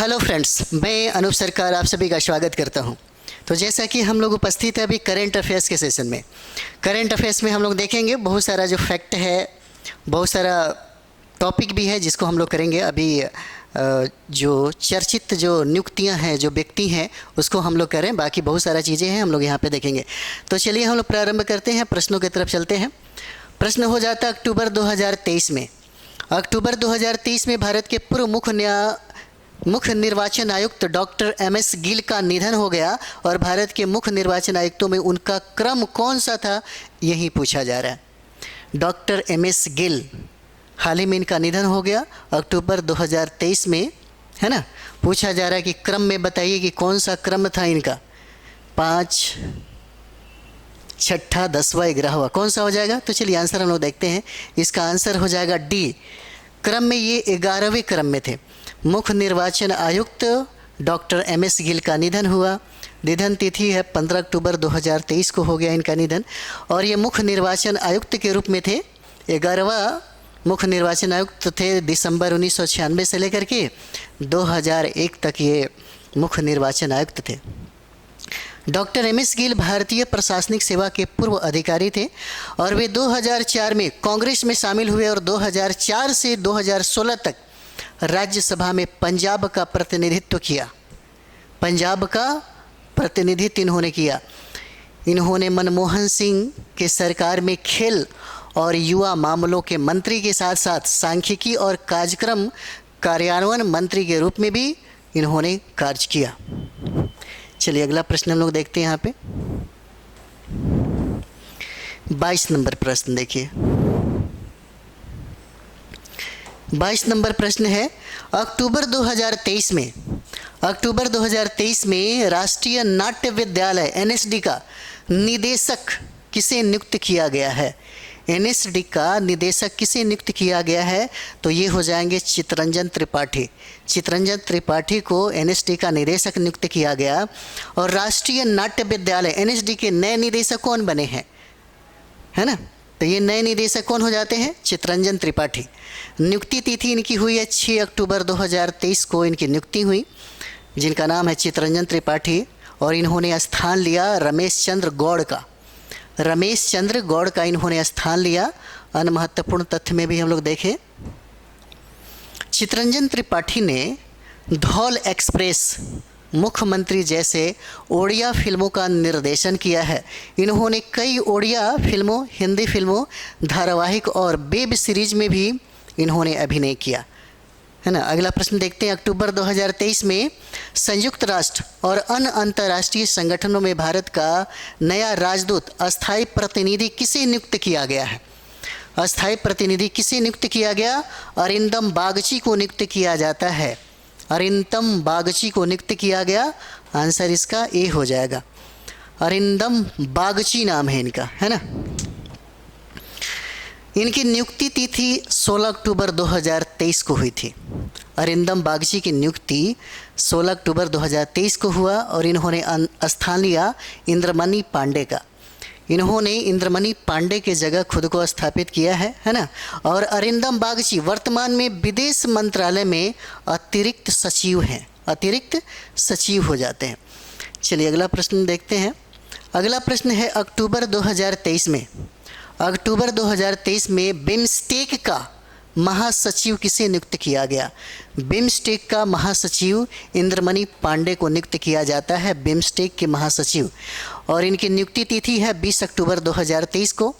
Hello friends, मैं अनूप सरकार आप सभी का स्वागत करता हूं। तो जैसा कि हम लोग उपस्थित है अभी करंट अफेयर्स के सेशन में। करंट अफेयर्स में हम लोग देखेंगे बहुत सारा जो फैक्ट है, बहुत सारा टॉपिक भी है जिसको हम लोग करेंगे। अभी जो चर्चित जो नियुक्तियां हैं, जो व्यक्ति हैं, उसको हम लोग करें। बाकी बहुत सारा चीज़ें हैं हम लोग यहाँ पे देखेंगे। तो चलिए हम लोग प्रारंभ करते हैं, प्रश्नों की तरफ चलते हैं। प्रश्न हो जाता है अक्टूबर 2023 में। अक्टूबर 2023 में भारत के पूर्व मुख्य निर्वाचन आयुक्त डॉक्टर एमएस गिल का निधन हो गया और भारत के मुख्य निर्वाचन आयुक्तों में उनका क्रम कौन सा था, यही पूछा जा रहा है। डॉक्टर एमएस गिल, हाल ही में इनका निधन हो गया अक्टूबर 2023 में, है ना। पूछा जा रहा है कि क्रम में बताइए कि कौन सा क्रम था इनका, 5, 6, 10वां, 11वां, कौन सा हो जाएगा। तो चलिए आंसर हम लोग देखते हैं। इसका आंसर हो जाएगा डी। क्रम में ये 11वें क्रम में थे। मुख्य निर्वाचन आयुक्त डॉक्टर एमएस गिल का निधन हुआ। निधन तिथि है 15 अक्टूबर 2023 को हो गया इनका निधन। और ये मुख्य निर्वाचन आयुक्त के रूप में थे। 11वां मुख्य निर्वाचन आयुक्त थे। दिसंबर 1996 से लेकर के 2001 तक ये मुख्य निर्वाचन आयुक्त थे। डॉक्टर एमएस गिल भारतीय प्रशासनिक सेवा के पूर्व अधिकारी थे और वे 2004 में कांग्रेस में शामिल हुए और 2004 से 2016 तक राज्यसभा में पंजाब का प्रतिनिधित्व किया। पंजाब का प्रतिनिधित्व इन्होंने किया। इन्होंने मनमोहन सिंह के सरकार में खेल और युवा मामलों के मंत्री के साथ साथ सांख्यिकी और कार्यक्रम कार्यान्वयन मंत्री के रूप में भी इन्होंने कार्य किया। चलिए अगला प्रश्न हम लोग देखते हैं। यहाँ पे 22 नंबर प्रश्न देखिए। 22 नंबर प्रश्न है, अक्टूबर 2023 में राष्ट्रीय नाट्य विद्यालय एनएसडी का निदेशक किसे नियुक्त किया गया है। एनएसडी का निदेशक किसे नियुक्त किया गया है, तो ये हो जाएंगे चितरंजन त्रिपाठी। चितरंजन त्रिपाठी को एनएसडी का निदेशक नियुक्त किया गया। और राष्ट्रीय नाट्य विद्यालय एनएसडी के नए निदेशक कौन बने हैं, है ना। तो ये नए निदेशक कौन हो जाते हैं, चितरंजन त्रिपाठी। नियुक्ति तिथि इनकी हुई है 6 अक्टूबर 2023 को इनकी नियुक्ति हुई, जिनका नाम है चितरंजन त्रिपाठी। और इन्होंने स्थान लिया रमेश चंद्र गौड़ का इन्होंने स्थान लिया। अन्य महत्वपूर्ण तथ्य में भी हम लोग देखें, चितरंजन त्रिपाठी ने धौल एक्सप्रेस, मुख्यमंत्री जैसे ओडिया फिल्मों का निर्देशन किया है। इन्होंने कई ओडिया फिल्मों, हिंदी फिल्मों, धारावाहिक और वेब सीरीज में भी इन्होंने अभिनय किया, है ना। अगला प्रश्न देखते हैं। अक्टूबर 2023 में संयुक्त राष्ट्र और अन्य अंतर्राष्ट्रीय संगठनों में भारत का नया राजदूत अस्थायी प्रतिनिधि किसे नियुक्त किया गया है। अस्थायी प्रतिनिधि किसे नियुक्त किया गया, अरिंदम बागची को नियुक्त किया जाता है। अरिंदम बागची को नियुक्त किया गया। आंसर इसका ए हो जाएगा। अरिंदम बागची नाम है इनका, है ना। इनकी नियुक्ति तिथि 16 अक्टूबर 2023 को हुई थी। अरिंदम बागची की नियुक्ति 16 अक्टूबर 2023 को हुआ और इन्होंने स्थान लिया इंद्रमणि पांडे का। इन्होंने इंद्रमणि पांडे के जगह खुद को स्थापित किया है ना। और अरिंदम बागची वर्तमान में विदेश मंत्रालय में अतिरिक्त सचिव हैं, अतिरिक्त सचिव हो जाते हैं। चलिए अगला प्रश्न देखते हैं। अगला प्रश्न है, अक्टूबर 2023 में बिम्स्टेक का महासचिव किसे नियुक्त किया गया। बिम्स्टेक का महासचिव इंद्रमणि पांडे को नियुक्त किया जाता है, बिम्स्टेक के महासचिव। और इनकी नियुक्ति तिथि है 20 अक्टूबर 2023 को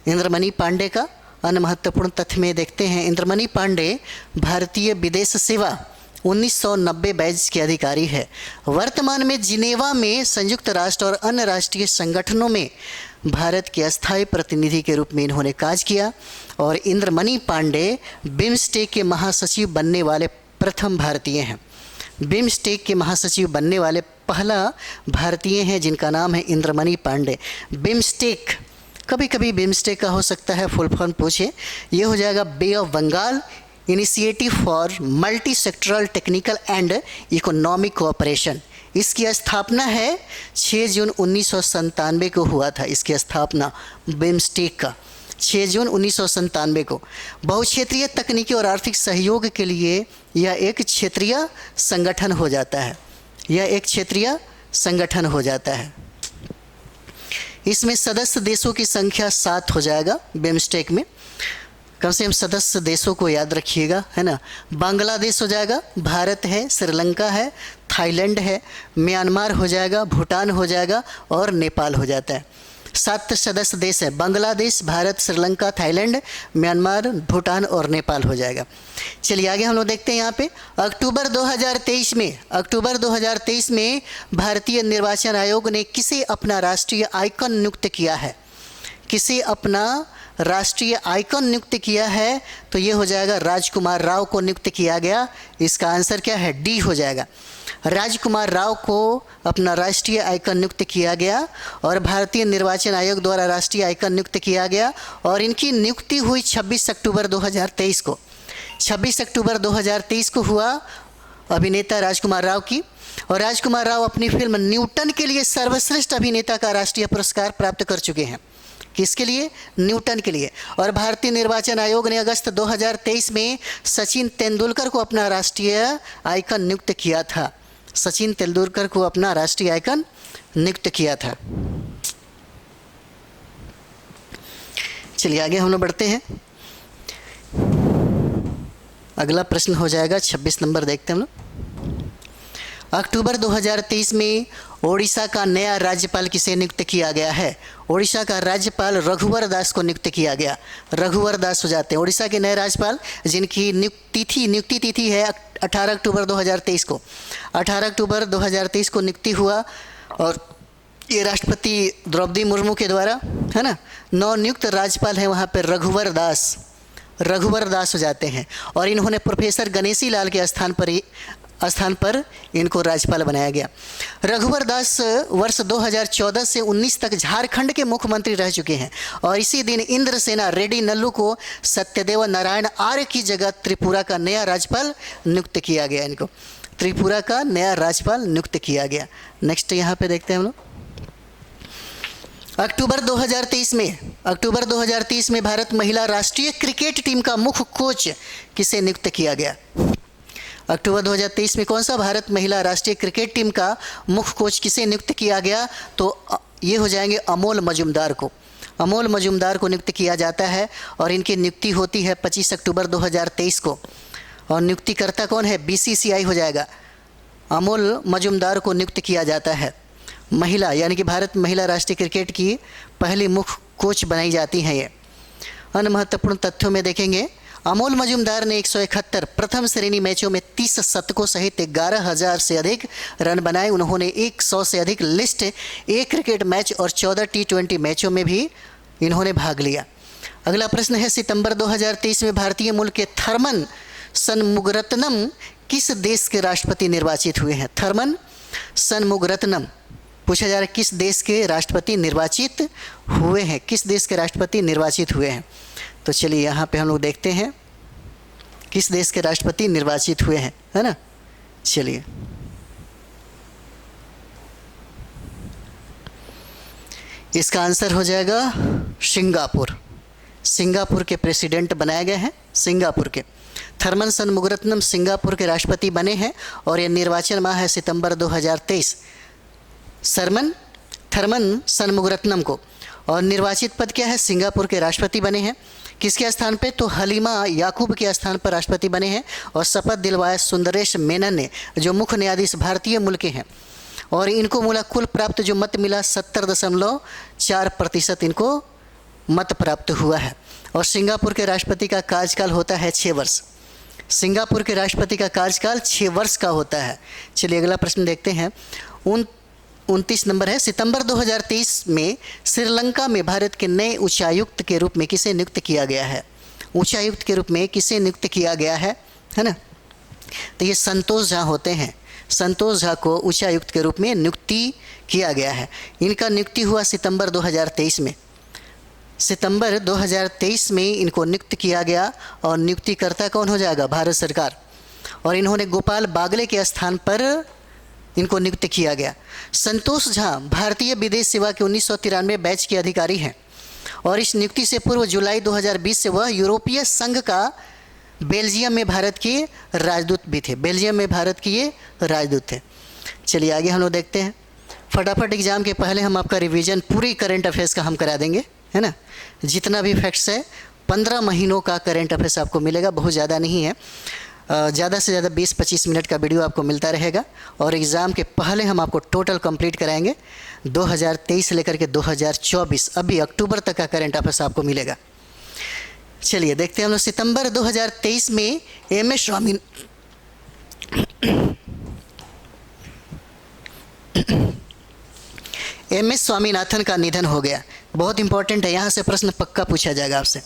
इंद्रमणि पांडे का। अन्य महत्वपूर्ण तथ्य में देखते हैं, इंद्रमणि पांडे भारतीय विदेश सेवा 1990 बैच के अधिकारी है। वर्तमान में जिनेवा में संयुक्त राष्ट्र और अन्य राष्ट्रीय संगठनों में भारत के अस्थायी प्रतिनिधि के रूप में इन्होंने कार्य किया। और इंद्रमणि पांडे बिम्स्टेक के महासचिव बनने वाले प्रथम भारतीय हैं। बिम्स्टेक के महासचिव बनने वाले पहला भारतीय हैं जिनका नाम है इंद्रमणि पांडे। बिम्स्टेक, कभी कभी बिम्स्टेक का हो सकता है फुल फॉर्म पूछे, ये हो जाएगा Bay of Bengal Initiative for Multi Sectoral Technical and Economic Cooperation. इसकी स्थापना है 6 जून 1997 को हुआ था, इसकी स्थापना बिम्स्टेक का। 6 जून 1997 को। बहुक्षेत्रीय तकनीकी और आर्थिक सहयोग के लिए यह एक क्षेत्रीय संगठन हो जाता है। यह एक क्षेत्रीय संगठन हो जाता है। इसमें सदस्य देशों की संख्या 7 हो जाएगा। बिम्स्टेक में कम से कम सदस्य देशों को याद रखिएगा, है ना। बांग्लादेश हो जाएगा, भारत है, श्रीलंका है, थाईलैंड है, म्यांमार हो जाएगा, भूटान हो जाएगा और नेपाल हो जाता है। 7 सदस्य देश है, बांग्लादेश, भारत, श्रीलंका, थाईलैंड, म्यांमार, भूटान और नेपाल हो जाएगा। चलिए आगे हम लोग देखते हैं यहाँ पे अक्टूबर 2023 में भारतीय निर्वाचन आयोग ने किसे अपना राष्ट्रीय आइकन नियुक्त किया है? किसे अपना राष्ट्रीय आइकन नियुक्त किया है? तो ये हो जाएगा राजकुमार राव को नियुक्त किया गया। इसका आंसर क्या है? डी हो जाएगा। राजकुमार राव को अपना राष्ट्रीय आइकन नियुक्त किया गया और भारतीय निर्वाचन आयोग द्वारा राष्ट्रीय आइकन नियुक्त किया गया और इनकी नियुक्ति हुई 26 अक्टूबर 2023 को। 26 अक्टूबर 2023 को हुआ अभिनेता राजकुमार राव की। और राजकुमार राव अपनी फिल्म न्यूटन के लिए सर्वश्रेष्ठ अभिनेता का राष्ट्रीय पुरस्कार प्राप्त कर चुके हैं। किसके लिए? न्यूटन के लिए। और भारतीय निर्वाचन आयोग ने अगस्त 2023 में सचिन तेंदुलकर को अपना राष्ट्रीय आइकन नियुक्त किया था। सचिन तेंदुलकर को अपना राष्ट्रीय आइकन नियुक्त किया था। चलिए आगे हम लोग बढ़ते हैं। अगला प्रश्न हो जाएगा 26 नंबर, देखते हैं हम लोग। अक्टूबर 2023 में ओडिशा का नया राज्यपाल किसे नियुक्त किया गया है? ओडिशा का राज्यपाल रघुवर दास को नियुक्त किया गया। रघुवर दास हो जाते हैं ओडिशा के नए राज्यपाल, जिनकी नियुक्ति तिथि है 18 अक्टूबर 2023 को। 18 अक्टूबर 2023 को नियुक्ति हुआ और ये राष्ट्रपति द्रौपदी मुर्मू के द्वारा, है ना। नवनियुक्त राज्यपाल है वहाँ पर रघुवर दास हो जाते हैं और इन्होंने प्रोफेसर गणेशी लाल के स्थान पर इनको राज्यपाल बनाया गया। रघुवर दास वर्ष 2014 से 19 तक झारखंड के मुख्यमंत्री रह चुके हैं और इसी दिन इंद्रसेना रेड्डी नल्लू को सत्यदेव नारायण आर्य की जगह त्रिपुरा का नया राज्यपाल नियुक्त किया गया। इनको त्रिपुरा का नया राज्यपाल नियुक्त किया गया। नेक्स्ट यहाँ पे देखते हैं हम लोग। अक्टूबर 2023 में भारत महिला राष्ट्रीय क्रिकेट टीम का मुख्य कोच किसे नियुक्त किया गया? अक्टूबर 2023 में कौन सा भारत महिला राष्ट्रीय क्रिकेट टीम का मुख्य कोच किसे नियुक्त किया गया? तो ये हो जाएंगे अमोल मजुमदार को। अमोल मजुमदार को नियुक्त किया जाता है और इनकी नियुक्ति होती है 25 अक्टूबर 2023 को। और नियुक्तिकर्ता कौन है? BCCI हो जाएगा। अमोल मजुमदार को नियुक्त किया जाता है। महिला यानी कि भारत महिला राष्ट्रीय क्रिकेट की पहली मुख्य कोच बनाई जाती हैं ये। अन्य महत्वपूर्ण तथ्यों में देखेंगे, अमोल मजुमदार ने 171 प्रथम श्रेणी मैचों में 30 शतकों सहित 11,000 से अधिक रन बनाए। उन्होंने 100 से अधिक लिस्ट ए क्रिकेट मैच और 14 T20 मैचों में भी इन्होंने भाग लिया। अगला प्रश्न है, सितंबर 2023 में भारतीय मूल के थर्मन सनमुगरत्नम किस देश के राष्ट्रपति निर्वाचित हुए हैं? थर्मन सनमुगरत्नम पूछा जा रहा है किस देश के राष्ट्रपति निर्वाचित हुए हैं? किस देश के राष्ट्रपति निर्वाचित हुए हैं? तो चलिए यहाँ पे हम लोग देखते हैं किस देश के राष्ट्रपति निर्वाचित हुए हैं, है ना। चलिए इसका आंसर हो जाएगा सिंगापुर। सिंगापुर के प्रेसिडेंट बनाए गए हैं, सिंगापुर के। थर्मन सनमुगरत्नम सिंगापुर के राष्ट्रपति बने हैं और यह निर्वाचन माह है सितंबर 2023। थर्मन सनमुगरत्नम को। और निर्वाचित पद क्या है? सिंगापुर के राष्ट्रपति बने हैं। किसके स्थान पे? तो हलीमा याकूब के स्थान पर राष्ट्रपति बने हैं और शपथ दिलवाया सुंदरेश मेनन ने, जो मुख्य न्यायाधीश भारतीय मूल के हैं। और इनको मूला कुल प्राप्त जो मत मिला 70.4% इनको मत प्राप्त हुआ है। और सिंगापुर के राष्ट्रपति का कार्यकाल होता है 6 वर्ष। सिंगापुर के राष्ट्रपति का कार्यकाल 6 वर्ष का होता है। चलिए अगला प्रश्न देखते हैं। 29 नंबर है, सितंबर 2023 में श्रीलंका में भारत के नए उच्चायुक्त के रूप में किसे नियुक्त किया गया है? उच्चायुक्त के रूप में किसे नियुक्त किया गया है ना। तो ये संतोष झा होते हैं। संतोष झा को उच्चायुक्त के रूप में नियुक्ति किया गया है। इनका नियुक्ति हुआ सितंबर 2023 में। सितंबर 2023 में इनको नियुक्त किया गया और नियुक्तिकर्ता कौन हो जाएगा? भारत सरकार। और इन्होंने गोपाल बागले के स्थान पर इनको नियुक्त किया गया। संतोष झा भारतीय विदेश सेवा के 1993 बैच के अधिकारी हैं और इस नियुक्ति से पूर्व जुलाई 2020 से वह यूरोपीय संघ का बेल्जियम में भारत के राजदूत भी थे। बेल्जियम में भारत के ये राजदूत थे। चलिए आगे हम लोग देखते हैं। फटाफट एग्ज़ाम के पहले हम आपका रिवीजन पूरी करंट अफेयर्स का हम करा देंगे, है ना। जितना भी फैक्ट्स है 15 महीनों का करंट अफेयर्स आपको मिलेगा, बहुत ज़्यादा नहीं है। ज़्यादा से ज़्यादा 20-25 मिनट का वीडियो आपको मिलता रहेगा। और एग्ज़ाम के पहले हम आपको टोटल कंप्लीट कराएंगे 2023 से लेकर के 2024 अभी अक्टूबर तक का करंट अफेयर्स आपको मिलेगा। चलिए देखते हैं हम लोग। सितंबर 2023 में एम एस स्वामीनाथन का निधन हो गया। बहुत इंपॉर्टेंट है, यहाँ से प्रश्न पक्का पूछा जाएगा आपसे।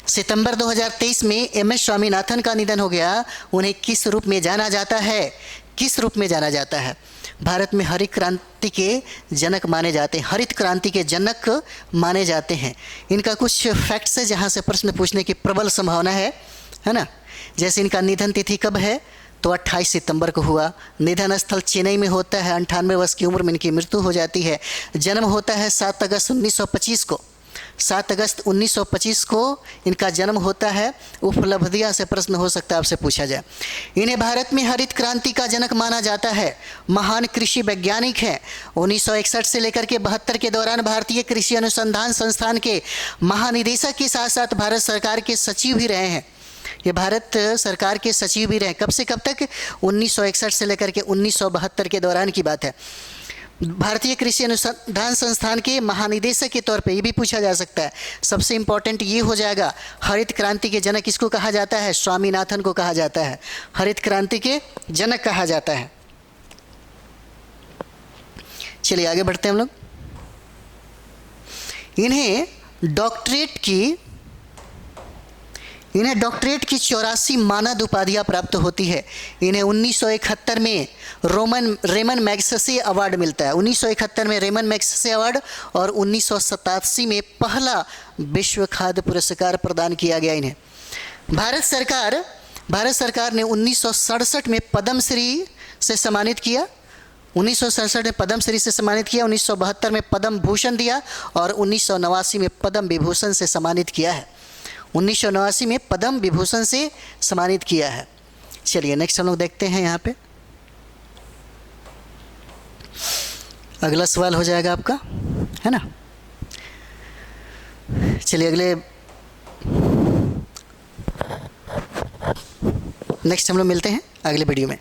सितंबर 2023 में एम एस स्वामीनाथन का निधन हो गया। उन्हें किस रूप में जाना जाता है? किस रूप में जाना जाता है? भारत में हरित क्रांति के जनक माने जाते हैं। हरित क्रांति के जनक माने जाते हैं। इनका कुछ फैक्ट्स है जहाँ से प्रश्न पूछने की प्रबल संभावना है ना। जैसे इनका निधन तिथि कब है? तो 28 सितंबर को हुआ। निधन स्थल चेन्नई में होता है। 98 वर्ष की उम्र में इनकी मृत्यु हो जाती है। जन्म होता है 7 अगस्त 1925 को। 7 अगस्त 1925 को इनका जन्म होता है। उपलब्धियां से प्रश्न हो सकता है आपसे पूछा जाए। इन्हें भारत में हरित क्रांति का जनक माना जाता है। महान कृषि वैज्ञानिक हैं। 1961 से लेकर के 72 के दौरान भारतीय कृषि अनुसंधान संस्थान के महानिदेशक के साथ साथ भारत सरकार के सचिव भी रहे हैं। ये भारत सरकार के सचिव भी रहे। कब से कब तक? 1961 से लेकर के 1972 के दौरान की बात है। भारतीय कृषि अनुसंधान संस्थान के महानिदेशक के तौर पे ये भी पूछा जा सकता है। सबसे इंपॉर्टेंट ये हो जाएगा, हरित क्रांति के जनक किसको कहा जाता है? स्वामीनाथन को कहा जाता है। हरित क्रांति के जनक कहा जाता है। चलिए आगे बढ़ते हैं हम लोग। इन्हें डॉक्टरेट की 84 मानद उपाधियां प्राप्त होती है। इन्हें 1971 में रेमन मैग्सेसे अवार्ड मिलता है। 1971 में रेमन मैग्सेसे अवार्ड और 1987 में पहला विश्व खाद्य पुरस्कार प्रदान किया गया इन्हें। भारत सरकार ने 1967 में पद्मश्री से सम्मानित किया। 1967 में पद्मश्री से सम्मानित किया। 1972 में पद्म भूषण दिया और 1989 में पद्म विभूषण से सम्मानित किया है। 1989 में पद्म विभूषण से सम्मानित किया है। चलिए नेक्स्ट हम लोग देखते हैं। यहाँ पे अगला सवाल हो जाएगा आपका, है ना। चलिए नेक्स्ट हम लोग मिलते हैं अगले वीडियो में।